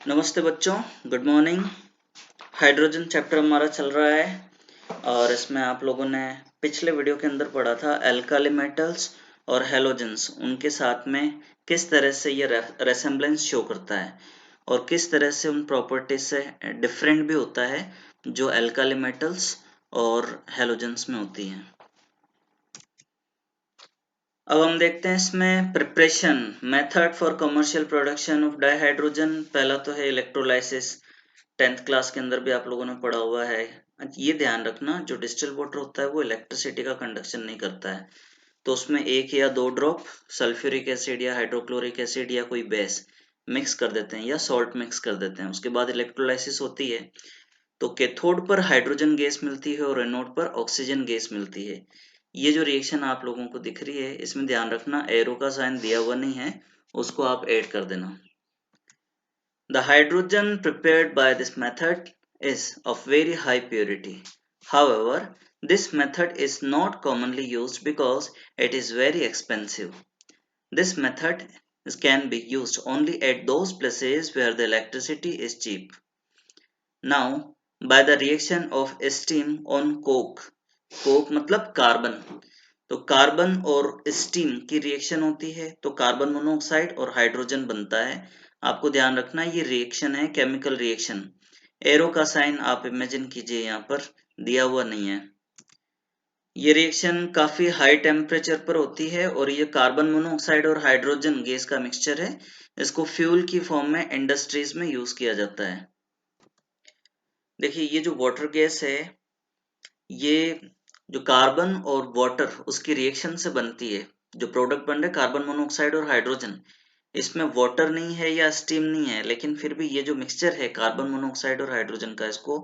नमस्ते बच्चों, good morning. Hydrogen chapter हमारा चल रहा है और इसमें आप लोगों ने पिछले वीडियो के अंदर पढ़ा था एल्काली मेटल्स और हैलोजेंस, उनके साथ में किस तरह से ये रेसेम्बलेंस शो करता है और किस तरह से उन प्रॉपर्टीज से डिफरेंट भी होता है जो एल्काली मेटल्स और हैलोजेंस में होती हैं। अब हम देखते हैं इसमें preparation method for commercial production of dihydrogen. पहला तो है इलेक्ट्रोलाइसिस, 10th क्लास के अंदर भी आप लोगों ने पढ़ा हुआ है। ये ध्यान रखना, जो डिस्टिल वाटर होता है वो इलेक्ट्रिसिटी का कंडक्शन नहीं करता है, तो उसमें 1 या 2 ड्रॉप सल्फ्यूरिक एसिड या हाइड्रोक्लोरिक एसिड या कोई बेस मिक्स कर देते हैं या सॉल्ट मिक्स कर देते हैं। उसके बाद इलेक्ट्रोलाइसिस होती है तो कैथोड पर हाइड्रोजन गैस मिलती है और एनोड पर ऑक्सीजन गैस मिलती है। ये जो रिएक्शन आप लोगों को दिख रही है, इसमें ध्यान रखना एरो का साइन दिया हुआ नहीं है, उसको आप ऐड कर देना। The hydrogen prepared by this method is of very high purity. However, this method is not commonly used because it is very expensive. This method can be used only at those places where the electricity is cheap. Now, by the reaction of steam on coke, coke मतलब carbon, तो carbon और steam की reaction होती है तो carbon monoxide और hydrogen बनता है। आपको ध्यान रखना ये रिएक्शन है केमिकल रिएक्शन। एरो का साइन आप इमेजिन कीजिए, यहाँ पर दिया हुआ नहीं है। ये रिएक्शन काफी हाई टेम्परेचर पर होती है और ये कार्बन मोनोऑक्साइड और हाइड्रोजन गैस का मिक्सचर है। इसको फ्यूल की फॉर्म में इंडस्ट्रीज में यूज किया जाता है। देखिए ये जो वाटर गैस है, ये जो कार्बन और वाटर उसकी रिएक्शन से बनती है, जो प्रोडक्ट बन रहा है कार्बन मोनोऑक्साइड और हाइड्रोजन, इसमें वाटर नहीं है या स्टीम नहीं है, लेकिन फिर भी ये जो मिक्सचर है कार्बन मोनोऑक्साइड और हाइड्रोजन का, इसको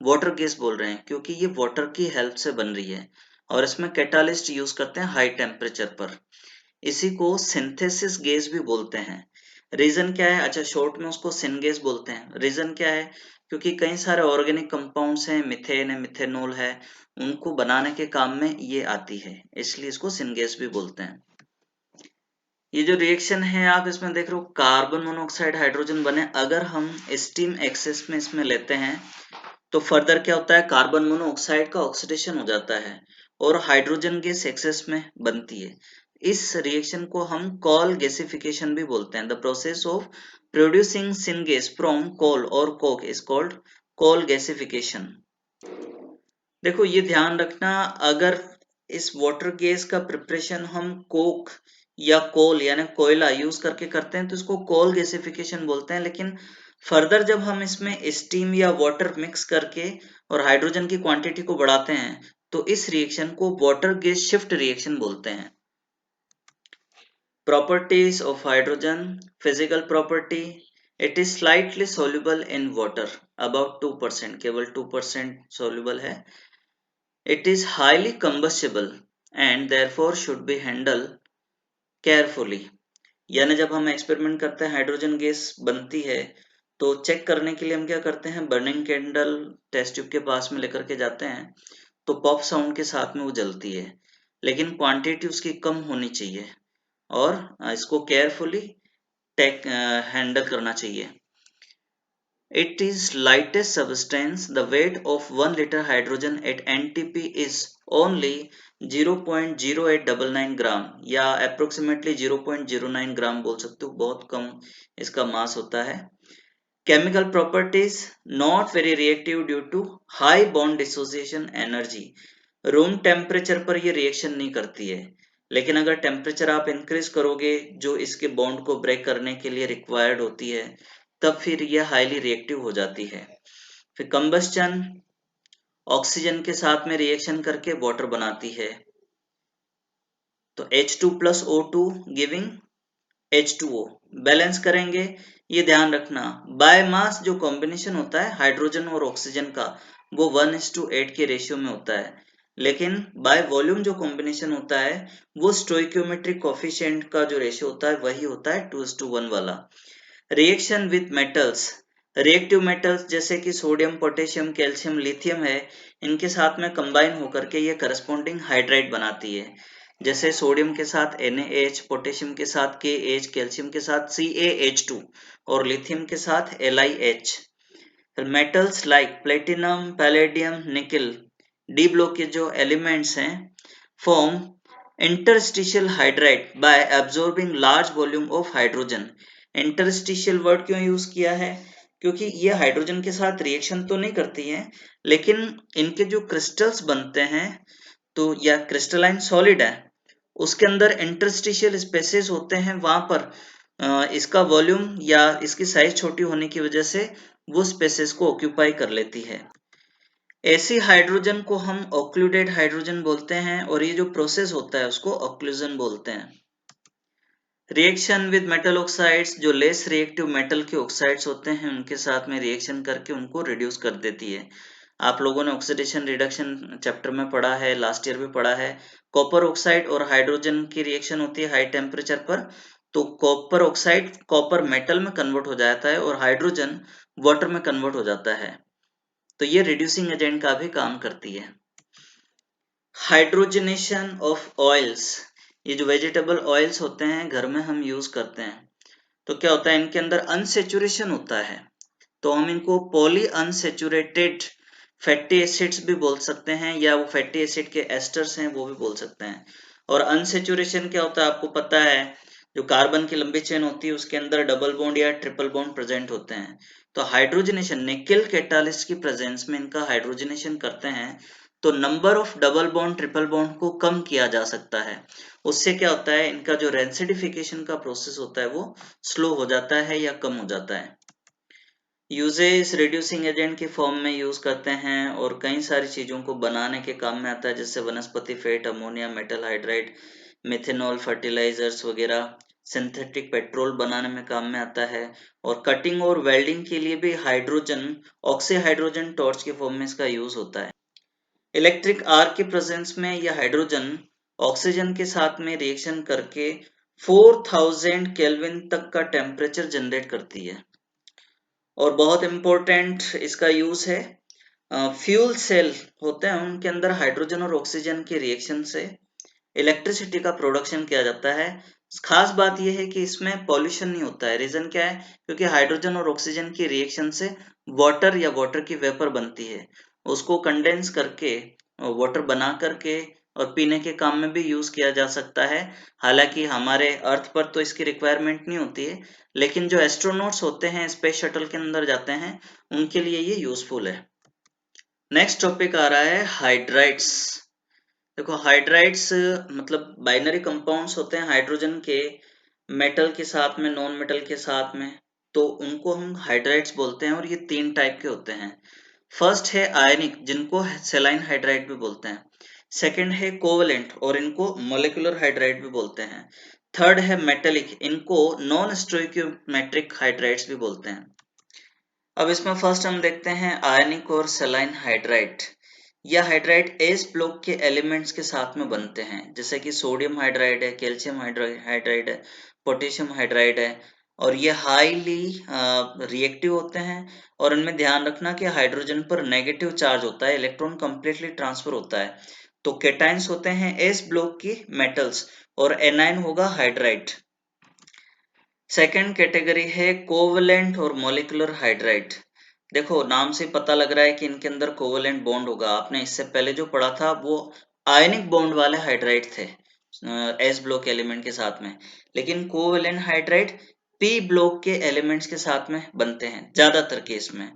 वाटर गैस बोल रहे हैं क्योंकि ये वाटर की हेल्प से बन रही है और इसमें कैटालिस्ट यूज करते हैं हाई टेम्परेचर पर। इसी को सिंथेसिस गैस भी बोलते हैं। रीजन क्या है? अच्छा, शॉर्ट में उसको सिन गैस बोलते हैं। रीजन क्या है? क्योंकि कई सारे ऑर्गेनिक कंपाउंड्स हैं, मिथेन है, मिथेनॉल है, उनको बनाने के काम में ये आती है, इसलिए इसको सिन गैस भी बोलते हैं। ये जो रिएक्शन है आप इसमें देख रहे हो, कार्बन मोनोऑक्साइड हाइड्रोजन बने। अगर हम स्टीम एक्सेस में इसमें लेते हैं तो फर्दर क्या होता है, कार्बन मोनोऑक्साइड का ऑक्सीडेशन हो जाता है और हाइड्रोजन गैस एक्सेस में बनती है। इस रिएक्शन को हम कॉल गैसिफिकेशन भी बोलते हैं। The process of producing syn gas from coal और coke is called call gasification. देखो ये ध्यान रखना, अगर इस वाटर गैस का प्रिपरेशन हम कोक या कोल यानी कोयला यूज करके करते हैं तो इसको कोल गैसिफिकेशन बोलते हैं। लेकिन फर्दर जब हम इसमें स्टीम या वाटर मिक्स करके और हाइड्रोजन की क्वांटिटी को बढ़ाते हैं तो इस रिएक्शन को वाटर गैस शिफ्ट रिएक्शन बोलते हैं। Properties of hydrogen. Physical property. It is slightly soluble in water, about 2%, केवल 2% soluble है। It is highly combustible and therefore should be handled carefully. यानी जब हम एक्सपेरिमेंट करते हैं, हाइड्रोजन गैस बनती है तो चेक करने के लिए हम क्या करते हैं, बर्निंग कैंडल टेस्ट ट्यूब के पास में लेकर के जाते हैं तो पॉप साउंड के साथ में वो जलती है, लेकिन क्वांटिटी उसकी कम होनी चाहिए और इसको केयरफुली हैंडल करना चाहिए। It is lightest substance. The weight of 1 liter hydrogen at NTP is only 0.0899 ग्राम या approximately 0.09 ग्राम बोल सकते हो, बहुत कम इसका मास होता है। Chemical properties. Not very reactive due to high bond dissociation energy. Room temperature पर ये रिएक्शन नहीं करती है, लेकिन अगर टेम्परेचर आप इंक्रीज करोगे जो इसके बॉन्ड को ब्रेक करने के लिए रिक्वायर्ड होती है, तब फिर यह हाईली रिएक्टिव हो जाती है। फिर कंबस्टन, ऑक्सीजन के साथ में रिएक्शन करके वाटर बनाती है, तो H2 plus O2 giving H2O, balance करेंगे। ये ध्यान रखना, बाय मास जो कॉम्बिनेशन होता है हाइड्रोजन और ऑक्सीजन का वो 1:8 के रेशियो में होता है, लेकिन बाय वॉल्यूम जो कॉम्बिनेशन होता है वो स्टोइकियोमेट्रिक कोफिशिएंट का जो रेशियो होता है वही होता है 2:1 वाला। Reaction with metals, reactive metals जैसे कि सोडियम, पोटेशियम, कैल्शियम, लिथियम है, इनके साथ में कंबाइन होकर के ये करस्पॉन्डिंग हाइड्राइड बनाती है। जैसे सोडियम के साथ NaH, पोटेशियम के साथ KH, कैल्शियम के साथ CaH2 और लिथियम के साथ LiH। Metals like platinum, palladium, निकल, डी ब्लॉक के जो एलिमेंट्स हैं form interstitial hydride bye absorbing large volume of hydrogen. Interstitial word क्यों यूज किया है? क्योंकि ये हाइड्रोजन के साथ रिएक्शन तो नहीं करती हैं, लेकिन इनके जो क्रिस्टल्स बनते हैं तो या क्रिस्टलाइन सॉलिड है, उसके अंदर इंटरस्टिशियल स्पेसेस होते हैं, वहां पर इसका वॉल्यूम या इसकी साइज छोटी होने की वजह से वो स्पेसेस को ऑक्यूपाई कर लेती है। ऐसी हाइड्रोजन को हम ऑक्लूडेड हाइड्रोजन बोलते हैं और ये जो प्रोसेस होता है उसको ऑक्लूजन बोलते हैं। रिएक्शन विद मेटल ऑक्साइड्स, जो लेस रिएक्टिव मेटल के ऑक्साइड्स होते हैं उनके साथ में रिएक्शन करके उनको रिड्यूस कर देती है। आप लोगों ने ऑक्सीडेशन रिडक्शन चैप्टर में पढ़ा है, लास्ट ईयर भी पढ़ा है। कॉपर ऑक्साइड और हाइड्रोजन की रिएक्शन होती है हाई टेम्परेचर पर, तो कॉपर ऑक्साइड कॉपर मेटल में कन्वर्ट हो जाता है और हाइड्रोजन वाटर में कन्वर्ट हो जाता है, तो ये रिड्यूसिंग एजेंट का भी काम करती है। हाइड्रोजनेशन ऑफ ऑयल्स, ये जो वेजिटेबल ऑयल्स होते हैं घर में हम यूज करते हैं, तो क्या होता है इनके अंदर अनसेचुरेशन होता है, तो हम इनको पॉली अनसेचुरेटेड फैटी एसिड्स भी बोल सकते हैं, या वो फैटी एसिड के एस्टर्स हैं वो भी बोल सकते हैं। और अनसेचुरेशन क्या होता है आपको पता है, जो कार्बन की लंबी चेन होती है उसके अंदर डबल बॉन्ड या ट्रिपल बॉन्ड प्रेजेंट होते हैं, तो हाइड्रोजनेशन निकेल कैटालिस्ट की प्रेजेंस में इनका हाइड्रोजनेशन करते हैं, तो number of double bond triple bond को कम किया जा सकता है। उससे क्या होता है इनका जो रेसिडिफिकेशन का प्रोसेस होता है वो स्लो हो जाता है या कम हो जाता है। यूजेस रिड्यूसिंग एजेंट के फॉर्म में यूज करते हैं और कई सारी चीजों को बनाने के काम में आता है, जैसे वनस्पति fat, ammonia, metal hydride, methanol, fertilisers वगैरह। सिंथेटिक पेट्रोल बनाने में काम में आता है, और कटिंग और वेल्डिंग के लिए भी हाइड्रोजन ऑक्सी हाइड्रोजन टॉर्च के फॉर्म में इसका यूज होता है। इलेक्ट्रिक आर्क के प्रेजेंस में यह हाइड्रोजन ऑक्सीजन के साथ में रिएक्शन करके 4000 केल्विन तक का टेम्परेचर जनरेट करती है। और बहुत इंपॉर्टेंट इसका यूज है, फ्यूल सेल होते हैं उनके अंदर हाइड्रोजन और ऑक्सीजन के रिएक्शन से इलेक्ट्रिसिटी का प्रोडक्शन किया जाता है। खास बात यह है कि इसमें पॉल्यूशन नहीं होता है। रीजन क्या है? क्योंकि हाइड्रोजन और ऑक्सीजन की रिएक्शन से वाटर या वाटर की वेपर बनती है, उसको कंडेंस करके वाटर बना करके और पीने के काम में भी यूज किया जा सकता है। हालांकि हमारे अर्थ पर तो इसकी रिक्वायरमेंट नहीं होती है, लेकिन जो एस्ट्रोनॉट्स होते हैं स्पेस शटल के अंदर जाते हैं उनके लिए ये यूजफुल है। नेक्स्ट टॉपिक आ रहा है हाइड्राइड्स। देखो हाइड्राइड्स मतलब बाइनरी कंपाउंड्स होते हैं हाइड्रोजन के मेटल के साथ में, नॉन मेटल के साथ में, तो उनको हम हाइड्राइड्स बोलते हैं और ये 3 टाइप के होते हैं। फर्स्ट है आयनिक, जिनको सेलाइन हाइड्राइड भी बोलते हैं। सेकंड है कोवलेंट और इनको मोलिकुलर हाइड्राइड भी बोलते हैं। थर्ड है मेटेलिक, इनको नॉन स्टोइकियोमेट्रिक हाइड्राइड्स भी बोलते हैं। अब इसमें फर्स्ट हम देखते हैं आयनिक और सेलाइन हाइड्राइड। यह हाइड्राइड एस ब्लॉक के एलिमेंट्स के साथ में बनते हैं, जैसे कि सोडियम हाइड्राइड है, कैल्शियम हाइड्राइड है, पोटेशियम हाइड्राइड है, और ये हाईली रिएक्टिव होते हैं। और इनमें ध्यान रखना कि हाइड्रोजन पर नेगेटिव चार्ज होता है, इलेक्ट्रॉन कंप्लीटली ट्रांसफर होता है। तो केटाइंस होते हैं एस ब्लॉक की मेटल्स और एनाइन होगा हाइड्राइड। सेकेंड कैटेगरी है कोवलेंट और मॉलिक्यूलर हाइड्राइड। देखो नाम से पता लग रहा है कि इनके अंदर कोवलेंट बॉन्ड होगा, आपने इससे पहले जो पढ़ा था वो आयनिक बॉन्ड वाले हाइड्राइड थे एस ब्लॉक एलिमेंट के साथ में, लेकिन कोवलेंट हाइड्राइड पी ब्लॉक के एलिमेंट्स के साथ में बनते हैं ज्यादातर केस में।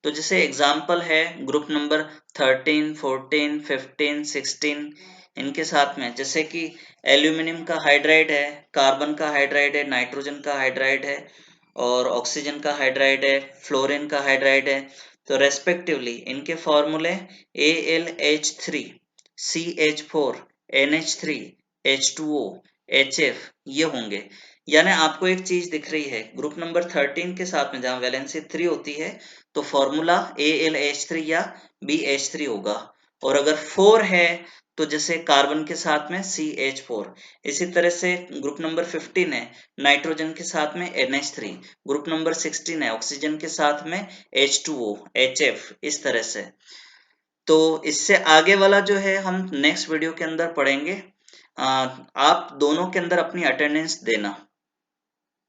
तो जैसे एग्जाम्पल है ग्रुप नंबर 13, 14, 15, 16, इनके साथ में, जैसे कि एल्यूमिनियम का हाइड्राइड है, कार्बन का हाइड्राइड है, नाइट्रोजन का हाइड्राइड है, और ऑक्सीजन का हाइड्राइड है, फ्लोरीन का हाइड्राइड है। तो रेस्पेक्टिवली इनके फॉर्मूले AlH3, CH4, NH3, H2O, HF ये होंगे। यानी आपको एक चीज दिख रही है, ग्रुप नंबर 13 के साथ में जहां वैलेंसी 3 होती है तो फॉर्मूला AlH3 या BH3 होगा, और अगर 4 है तो जैसे कार्बन के साथ में CH4। इसी तरह से ग्रुप नंबर 15 है नाइट्रोजन के साथ में NH3, ग्रुप नंबर 16 है ऑक्सीजन के साथ में H2O, HF, इस तरह से। तो इससे आगे वाला जो है हम नेक्स्ट वीडियो के अंदर पढ़ेंगे। आप दोनों के अंदर अपनी अटेंडेंस देना।